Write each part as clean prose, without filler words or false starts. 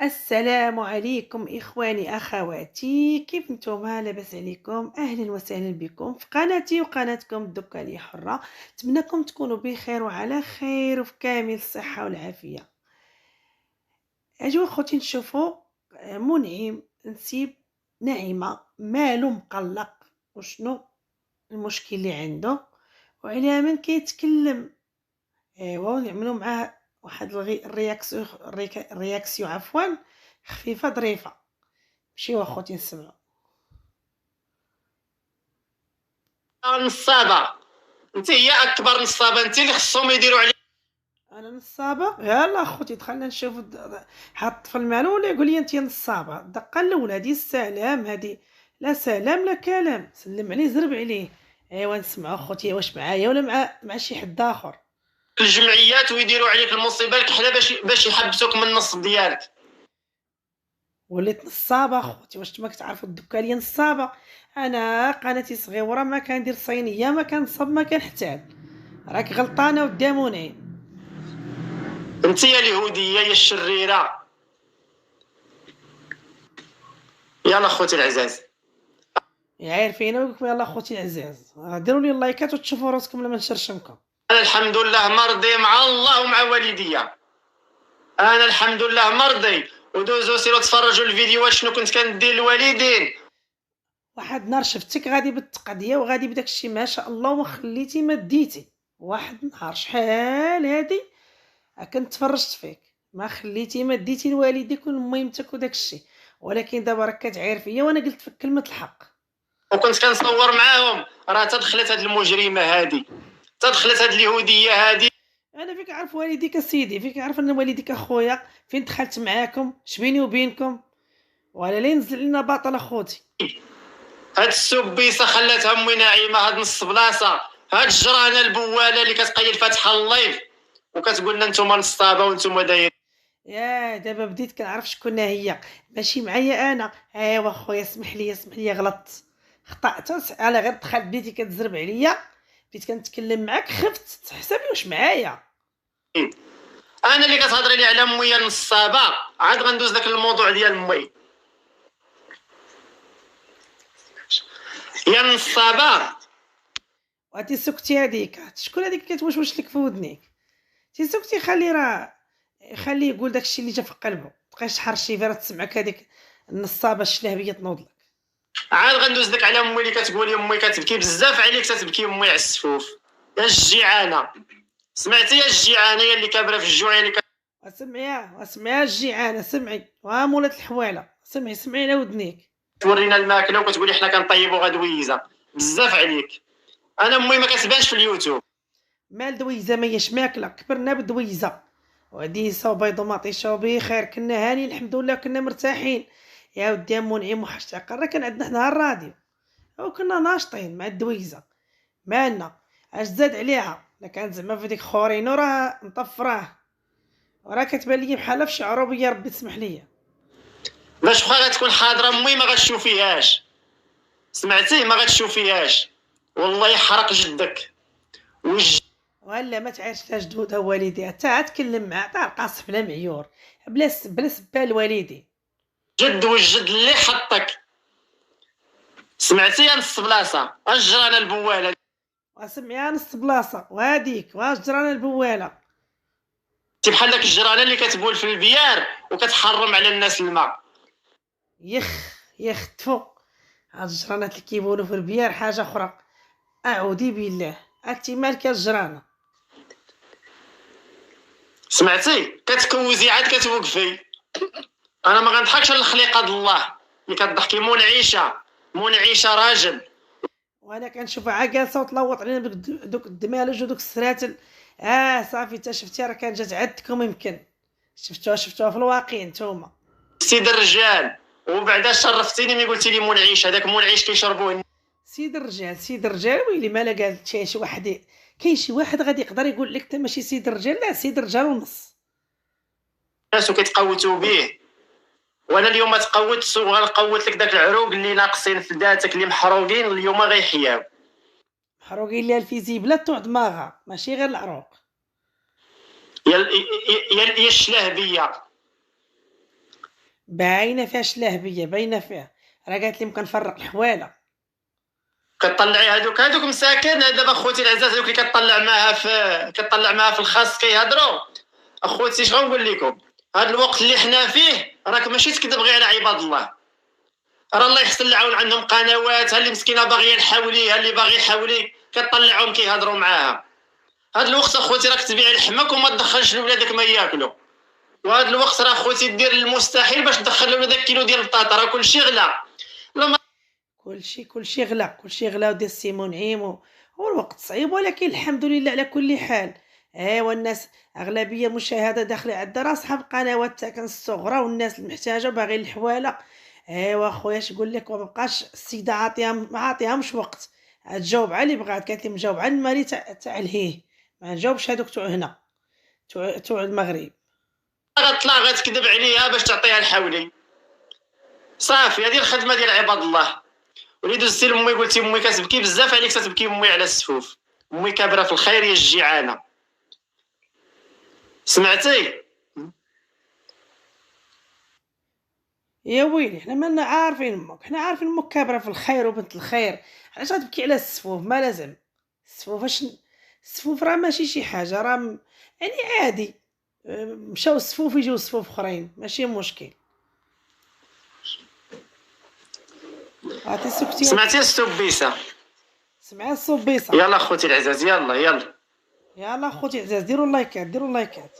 السلام عليكم إخواني أخواتي، كيف نتوما؟ لاباس عليكم؟ أهلا وسهلا بكم في قناتي وقناتكم الدكانية حرة. نتمنىكم تكونوا بخير وعلى خير وفي كامل الصحة والعافية. أجوا خوتي نشوفوا منعم نسيب نعيمة مالو مقلق وشنو المشكل اللي عنده وعلى من كيتكلم. ايوا نعملوا معاه واحد الرياكسيون عفوا خفيفه ظريفه. ماشي واخوتي نسمعوا. نصابة. انت هي اكبر نصابة، انت اللي خصهم يديروا عليك. انا نصابه؟ يلا اخوتي دخلنا نشوفوا هاد الطفل مالو ولا يقول لي انت نصابه. الدقه الاولى هادي السلام، هادي لا سلام لا كلام، سلم عليه زرب عليه. ايوا نسمعوا اخوتي، واش معايا ولا مع شي حد اخر؟ الجمعيات ويديروا عليك المصيبة الكحلة باش يحبسوك من النصب ديالك. وليت نصابه اخوتي، واش نتوما كتعرفوا الدكانيه نصابه؟ انا قناتي صغيره، ما كندير صينيه، ما كنصب، ما كنحتال. راك غلطانه قداموني. انت يا اليهودية يا الشريرة. يلا خوتي العزاز، عارفين وياكم. يلا اخوتي العزاز، ديروا لي اللايكات وتشوفوا راسكم لما نشرشمكم. انا الحمد لله مرضي مع الله ومع والديا. انا الحمد لله مرضي، ودوزو سيرو تفرجوا الفيديوهات شنو كنت كندير للوالدين. واحد نهار شفتك غادي بالتقضيه وغادي بداك الشيء ما شاء الله وما خليتي ما ديتي. واحد النهار شحال هادي كنت تفرجت فيك، ما خليتي ما ديتي لوالديك وميمتك وداك الشيء. ولكن دابا راك كتعاير فيا وانا قلت فيك كلمه الحق. وكنت كنصور معاهم، راه تدخلت هاد المجرمة هادي، تدخلت هاد اليهودية هادي. انا فيك عارف والديك سيدي، فيك عارف ان والديك اخويا. فين دخلت معاكم؟ شبيني وبينكم؟ ولا لين نزل لنا باطل اخوتي. هاد السبيسه خلاتها امي نعيمه، هاد نص بلاصه، هاد الجرانه البواله اللي كتقيل فاتحه اللايف وكتقول لنا نتوما نصابه وانتوما دايرين. يا دابا بديت كنعرف شكون هي، ماشي معايا انا. ايوا خويا اسمح لي غلطت، خطأت. انا غير دخلت بديتي كتزرب عليا، بديت كنتكلم معاك خفت تحسبي واش معايا. انا اللي كتهضري لي على امي يا النصابه، عاد غندوز داك الموضوع ديال امي يا النصابه. وانتي سكتي هذيك، شكون هذيك كتوشوش لك في ودنيك؟ تي سكتي، خليه يقول داكشي اللي جا في قلبه. تبقايش تحرشي فيها، تسمعك هذيك النصابه الشلهبيه تنوض لك. عاد غندوز داك على امي اللي كتقولي امي كتبكي بزاف عليك، تتبكي امي على السفوف. يا الجيعانه، سمعتي يا الجيعانه يا اللي كابره في الجوع، يا اللي اسمعي الجيعانه، سمعي مولات الحواله، سمعي على ودنيك. كتورينا الماكله وكتقولي حنا كنطيبوا غدويزه. بزاف عليك. انا امي ما كتبانش في اليوتيوب. مال دويزه ما هيش ماكله، كبرنا بدويزه وعديسه وبيض ومطيشه وبخير، كنا هاني الحمد لله، كنا مرتاحين. يا ودي منعم وحشتك، راه كان عندنا حنا الراديو وكنا ناشطين مع الدويزه. مالنا اش زاد عليها؟ لا كان زعما في ديك خورينو راه مطفراه، وراه كتبان لي بحال في شعروبيه، ربي تسمح لي. باش بخا غتكون حاضره امي ما غتشوفيهاش. سمعتي؟ ما غتشوفيهاش، والله يحرق جدك وج. ولا ما تعيش لا جدودها والديها، حتى تكلم معاه تاع القاصح بلا معيور، بلا سبال والدي. جد والجد اللي حطك. سمعتي يا نص بلاصه الجرانه البواله. وسمعيها نص بلاصه، وهاديك واش جرانا البواله. انت بحال داك الجرانه اللي كتبول في البيار وكتحرم على الناس الماء. يخ تفو. هاد الجرانات اللي كيبولوا في البيار حاجه اخرى، اعوذي بالله. انتي مالك الجرانه؟ سمعتي؟ كتكوزي عاد كتوقفي. انا ما غنضحكش على الخليقه د الله اللي كتضحكي. منعيشه راجل. وانا كنشوف عاكاسه وتلوط علينا دوك الدمالج ودوك السراتل. صافي تا شفتي راه كان جات عندكم، يمكن شفتوها في الواقع نتوما. سيد الرجال، وبعدا شرفتيني ملي قلتي لي منعيش. هذاك منعيش كيشربوه سيد الرجال ويلي مالا قالت شي واحد. كاين شي واحد غادي يقدر يقول لك انت ماشي سيد الرجال؟ لا، سيد الرجال ونص. الناس وكيتقوتوا به. وانا اليوم تقوت وغنقوت لك داك العروق اللي ناقصين في ذاتك اللي محروقين اليوم غيحياو. محروقين ليها الفيزيبلا تاع دماغها، ماشي غير العروق. يا الشلهبيه. باينه فيها شلاهبيه، باينه فيها. راه قالت لي مكنفرق الحواله. كطلعي هذوك مساكن. دابا خوتي العزاز هذوك اللي كطلع معاها في الخاص كيهضروا. اخوتي اش غنقول لكم، هذا الوقت اللي حنا فيه راك ماشي تكذب غير على عباد الله. راه الله يحسن العون، عندهم قنوات، ها اللي مسكينه باغيه الحولي، ها اللي باغي يحولي كطلعهم كيهضروا معاها. هذا الوقت اخوتي راك تبيع لحمك وما تدخلش لولادك ما ياكلوا. وهذا الوقت راه خوتي دير المستحيل باش تدخل لولادك كيلو ديال البطاطا، راه كلشي غلا. لما كلشي غلا، كلشي غلا، وديال السيمون نعيم هو الوقت صعيب، ولكن الحمد لله على كل حال. ايوا الناس اغلبيه المشاهده داخله عندها راه صحاب قنوات ساكن الصغرى والناس المحتاجه باغي الحواله. ايوا خويا اش نقول لك، ومابقاش السيده عاطيها ما عاطيهمش وقت. تجاوب على اللي بغات، قالت لي مجاوب على المالي تاع الهيه، ما نجاوبش هذوك تاع هنا، تاع المغرب. غتطلع غتكذب عليها باش تعطيها الحولي، صافي. هذه الخدمه ديال عباد الله. ولي دوزتي لامي قلتي امي كتبكي بزاف عليك، تتبكي امي على السفوف. امي كابره في الخير يا الجيعانه، سمعتي؟ يا ويلي حنا مالنا عارفين امك، حنا عارفين امك كابره في الخير وبنت الخير، علاش غتبكي على السفوف؟ ما لازم السفوف، السفوف راه ماشي شي حاجه، راه يعني عادي. مشاو السفوف يجيو السفوف اخرين، ماشي مشكل. عرفتي سكتي؟ سمعتي السبيسه؟ سمعي الصبيصه. يلا خوتي العزاز، يلا يلا. يلا خوتي عزاز، ديروا اللايكات، ديروا اللايكات.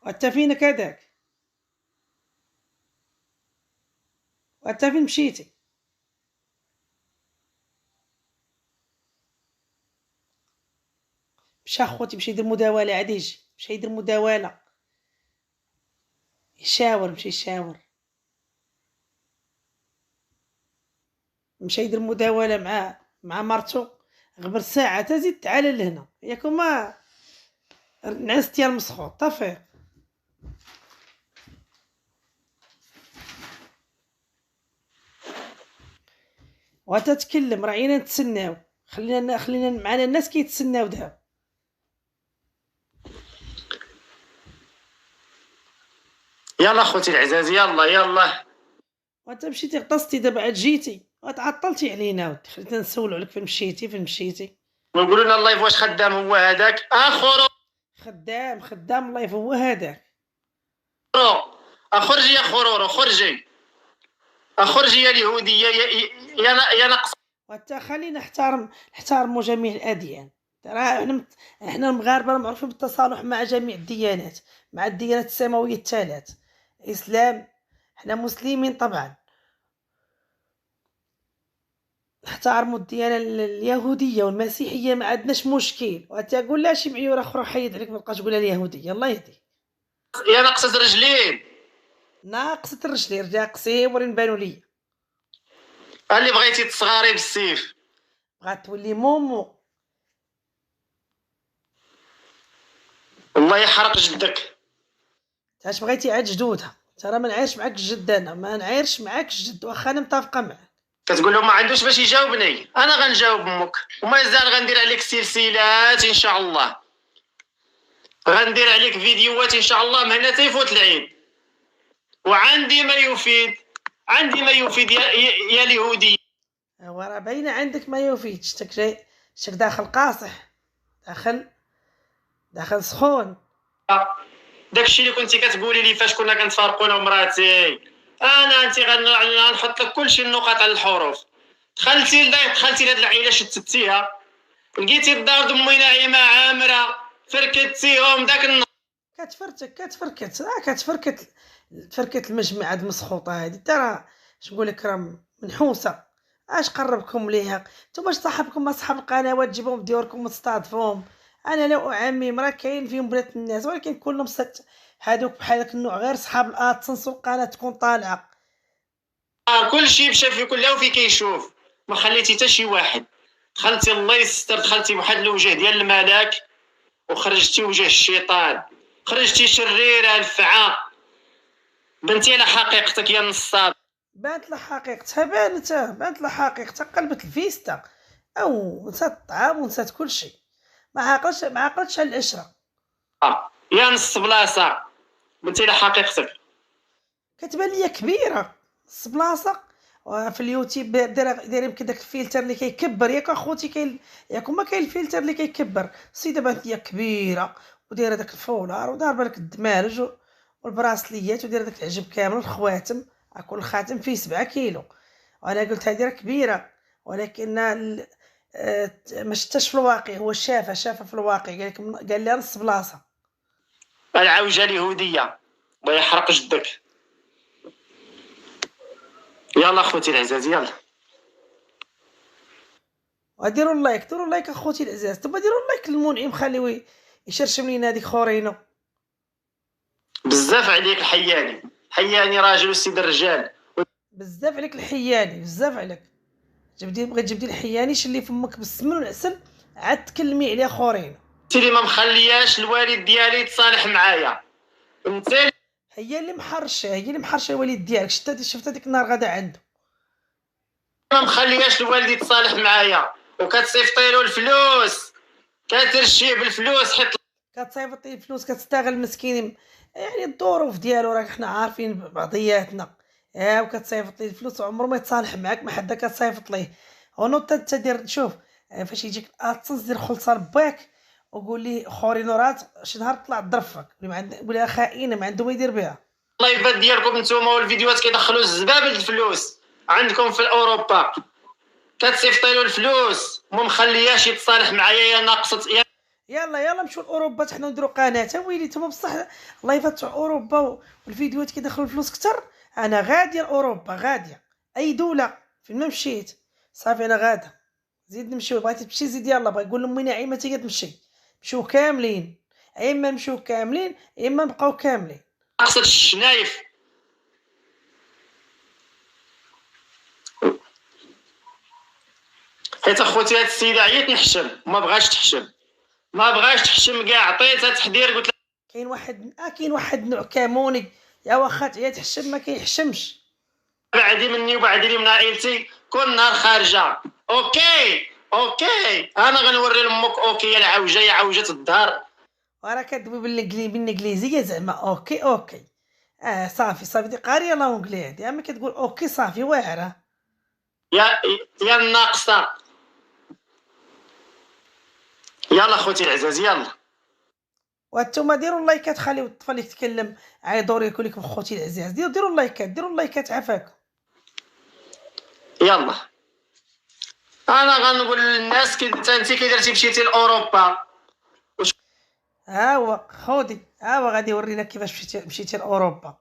وانت فينك هداك؟ وانت فين مشيتي؟ مشى خوتي، مشى يدير مداوله، عاد يجي، مشى يدير مداوله، يشاور، مشى يشاور، مشى يدير مداوله مع مرتو. غبر ساعه تزيد تعال لهنا، ياكم ما نعست يا المسخوط طفي. وتتكلم، راعينا نتسناو، خلينا معنا الناس كيتسناو دابا. يلا خوتي العزاز، يلا يلا. وانت مشيتي غطستي دابا عاد جيتي وتعطلتي علينا، خلينا نسولو عليك فين مشيتي. ونقولوا لنا اللايف واش خدام هو هذاك اخر. خدام الله هو هذاك. اخرجي يا خرورو، خرجي اخرجي يا اليهوديه يا نقص. وانت خلينا نحترموا جميع الاديان. ترى احنا المغاربه معروفين بالتصالح مع جميع الديانات، مع الديانات السماويه الثلاث، اسلام، احنا مسلمين طبعا، نحترموا الديانه اليهوديه والمسيحيه، ما عندناش مشكل. وتقول لا شي معيوره اخرى حيد عليك، ما تبقاش تقولها اليهوديه، الله يهديك. يا نقصة رجلين، ناقصه الرجلين، رجليها قصيورين بانوا لي. اللي بغيتي تصغاري بالسيف بغات تولي مومو. الله يحرق جدك. اش بغيتي عاد جدودها؟ ترى ما نعايرش معاك الجد، انا ما نعايرش معاك الجد واخا انا متفقه معاك. كتقول له ما عندوش باش يجاوبني، انا غنجاوب امك ومازال غندير عليك سلسلات ان شاء الله، غندير عليك فيديوهات ان شاء الله من هنا تيفوت العيد. وعندي ما يفيد، عندي ما يفيد يا اليهودي. هو راه باينه عندك ما يفيد، شتك جاي، شتك داخل قاصح، داخل سخون. داكشي اللي كنتي كتقولي لي فاش كنا كنتفارقوا انا ومراتي، انت غنحط لك كلشي النقاط على الحروف. دخلتي لداك، دخلتي لهاد العائله شتتيها، لقيتي الدار دمي ناعمه عامره، فركتيهم داك تفركت المجموعه المسخوطه هذه. ترى اش نقول لك، راه منحوسه. اش قربكم ليها نتوما؟ اش صاحبكم مع صحاب القنوات، تجيبهم ديوركم وتستضيفوهم. انا لا اعمم، راه كاين فيهم بنات الناس، ولكن كلهم هادوك بحال داك النوع، غير صحاب الادسنس والقناه تكون طالعه. كلشي مشى في كله وفي كيشوف، ما خليتي حتى شي واحد. دخلتي الله يستر، دخلتي بواحد الوجه ديال الملاك وخرجتي وجه الشيطان، خرجتي شريره الفعاء، بنتي على حقيقتك يا نصاب. بانت لها حقيقتها، بانت لها حقيقتها، قلبت الفيستا. او نسات الطعام ونسات كلشي، ما عقلتش على العشره. يا نص بلاصه قلتي لي حقيقتك. كتبان ليا كبيره نص بلاصه. وفي اليوتيوب دايرين يمكن داك الفلتر اللي كيكبر، ياك اخوتي كاين، ياك ما كاين الفلتر اللي كيكبر. السيده بانت ليا كبيره ودايره داك الفولار وداربه لك الدمارج والبراسليات ودايره داك العجب كامل والخواتم، كل خاتم فيه 7 كيلو. وانا قلت هذه راه كبيره، ولكن ما شفتهاش في الواقع. هو شافها في الواقع، قال لي نص بلاصه. العوجه اليهوديه الله يحرق جدك. يلا اخوتي العزاز يلا. وديروا اللايك، ديروا اللايك اخوتي العزاز، ثم ديروا اللايك للمنعم، خليوه يشرشم لينا هذيك خورينو. بزاف عليك الحياني، حياني راجل والسيد الرجال. بزاف عليك الحياني، بزاف عليك. بغيت تجبدي الحياني شلي فمك بالسمن والعسل، عاد تكلمي عليها خورينو. انت اللي ما مخلياش الوالد ديالي يتصالح معايا، انت هي اللي محرشه الوالد ديالك. شفت هذيك النهار غدا عنده. ما مخلياش الوالد يتصالح معايا وكتصيفطي له الفلوس، كترشيه بالفلوس حيت كتصيفط ليه الفلوس، كتستغل مسكين، يعني الظروف ديالو راك حنا عارفين بعضياتنا. وكتصيفط ليه الفلوس وعمره ما يتصالح معاك، ما حدا كتصيفط ليه. ونوض تدير شوف، فاش يجيك اتسنس دير خلصه لباك وقول لي خورينو راه شي نهار طلع ضرفك، قول لها خائنه ما عنده ما يدير بها. اللايفات ديالكم نتوما والفيديوهات كيدخلوا الزبابل الفلوس عندكم في اوروبا، كتصيفطي له الفلوس وما مخلياش يتصالح معايا يا ناقصه يا. يلا نمشيو لاوروبا حنا نديرو قناه. ويلي نتوما بصح اللايفات تاع اوروبا والفيديوهات كيدخلوا الفلوس كتر. انا غاديه لاوروبا، غاديه اي دوله فين ما مشيت صافي انا غاده. زيد نمشيو، بغيتي تمشي زيد يلا. بغا يقول لامي نعيمه تي تمشي، مشيو كاملين. يا اما نمشيو كاملين يا اما نبقاو كاملين. ناقصه الشنايف. حيت اخوتي هاد السيده عيات نحشم وما بغاش تحشم، ما بغاش تحشم كاع. عطيتها تحذير قلت كاين واحد نوع كاموني يا واخا تعيا تحشم ما كيحشمش. بعدي مني وبعدي من عائلتي كل نهار خارجه. اوكي انا غنوري لامك اوكي يا العوجه يا عوجه الدار. وراه كدوي بالانجليزيه زعما اوكي. صافي دي قاريه لونجلي هادي، اما كتقول اوكي صافي واعره. يا الناقصه. يلا اخوتي العزاز يلا. وانتم ديروا اللايكات، خليو الطفل يتكلم، عيطوا يقول لكم خوتي العزاز. ديروا اللايكات عافاكم. يلا انا غنقول للناس انت كي درتي مشيتي لاوروبا. ها هو خودي، ها هو غادي يورينا كيفاش مشيتي لاوروبا.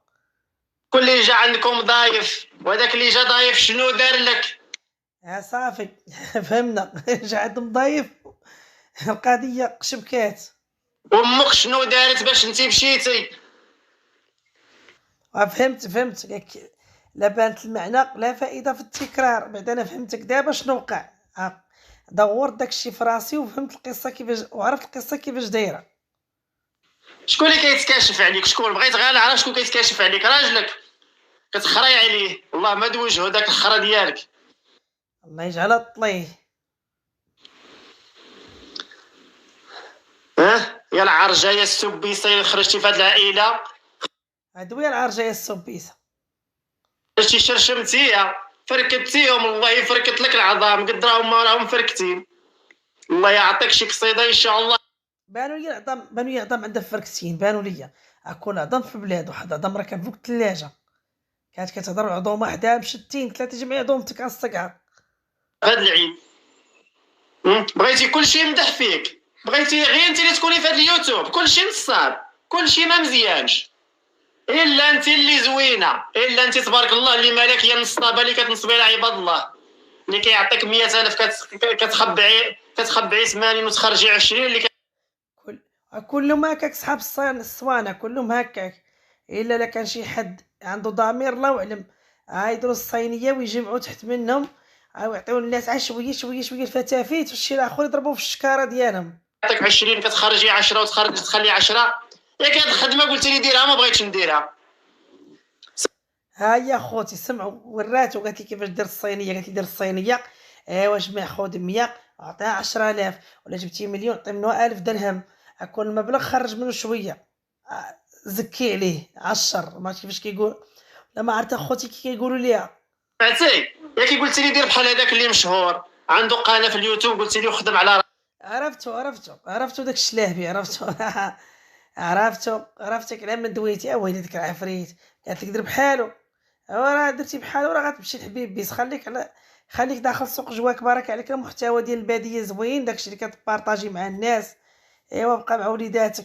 كل اللي جا عندكم ضايف، وهذاك اللي جا ضايف شنو دار لك؟ صافي فهمنا. جا عندهم ضايف، القضيه قشبكات. وامك شنو دارت باش انت مشيتي؟ فهمت. لا بانت المعنى لا فائده في التكرار. بعد انا فهمتك دابا شنو وقع. دورت داكشي في راسي وفهمت القصه كيفاش، وعرفت القصه كيفاش دايره. شكون اللي كيتكاشف عليك؟ شكون؟ بغيت غير نعرف شكون كيتكاشف عليك. راجلك كتخري عليه، والله ما دوجهو داك الخرا ديالك. الله يجعلها طليه. يا العرجه يا السبيسه اللي خرجتي في هاد العائله. هادو يا العرجه يا السبيسه. شي شرشمتيها فركتيهم، الله يفركت لك العظام قد راهم فركتين. الله يعطيك شي قصيده ان شاء الله. بانوا لي عظام عندها فركسين. بانوا لي اكل عظام في بلاد واحد. عظام راه كان فوق الثلاجه، كانت كتهضر عظومه وحده بشتين 3 جمعيه عظومتك غنصقعها. هاد العيد بغيتي كلشي يمدح فيك، بغيتي غير انت اللي تكوني في هاد اليوتيوب كلشي نصاب، كلشي ما مزيانش الا انت اللي زوينه، الا انت تبارك الله اللي مالك هي النصابه اللي كتنصبي على عباد الله، اللي كيعطيك 100,000 كتخبعي 80 وتخرجي 20 اللي كلهم هكاك صحاب الصوانه، كلهم هكاك. الا كان شي حد عنده ضمير الله اعلم يديروا الصينيه ويجمعوا تحت منهم ويعطيو الناس شويه الفتافيت، والشي الاخر يضربوا في الشكاره ديالهم. يعطيك 20 كتخرجي 10 وتخرج تخلي 10. ياك هاد الخدمه قلتي لي ديرها ما بغيتش نديرها. ها يا خوتي سمعوا، وراتو قالت لي كيفاش دير الصينيه. قالت لي دير الصينيه ايوا جمع خذ 100 عطيها 10000، ولا جبتي مليون عطي منه 1000 درهم، كل المبلغ خرج منه شويه، زكي عليه على الشر، ما عرفتش كيفاش كيقول، لا ما عرفت اخوتي كي كيقولوا ليها. عرفتي ياك قلتي لي دير بحال هذاك اللي مشهور عنده قناه في اليوتيوب، قلتي لي خدم على عرفتو داك الشلاهبي، عرفتو عرفتك على من دويتي، ويلي ديك العفريت قالت لك دير بحالو، راه درتي بحالو راه غتمشي لحبيب بيس، خليك داخل سوق جواك، بارك عليك المحتوى ديال الباديه زوين، داكشي اللي كتبارطاجي مع الناس، ايوا بقى مع وليداتك.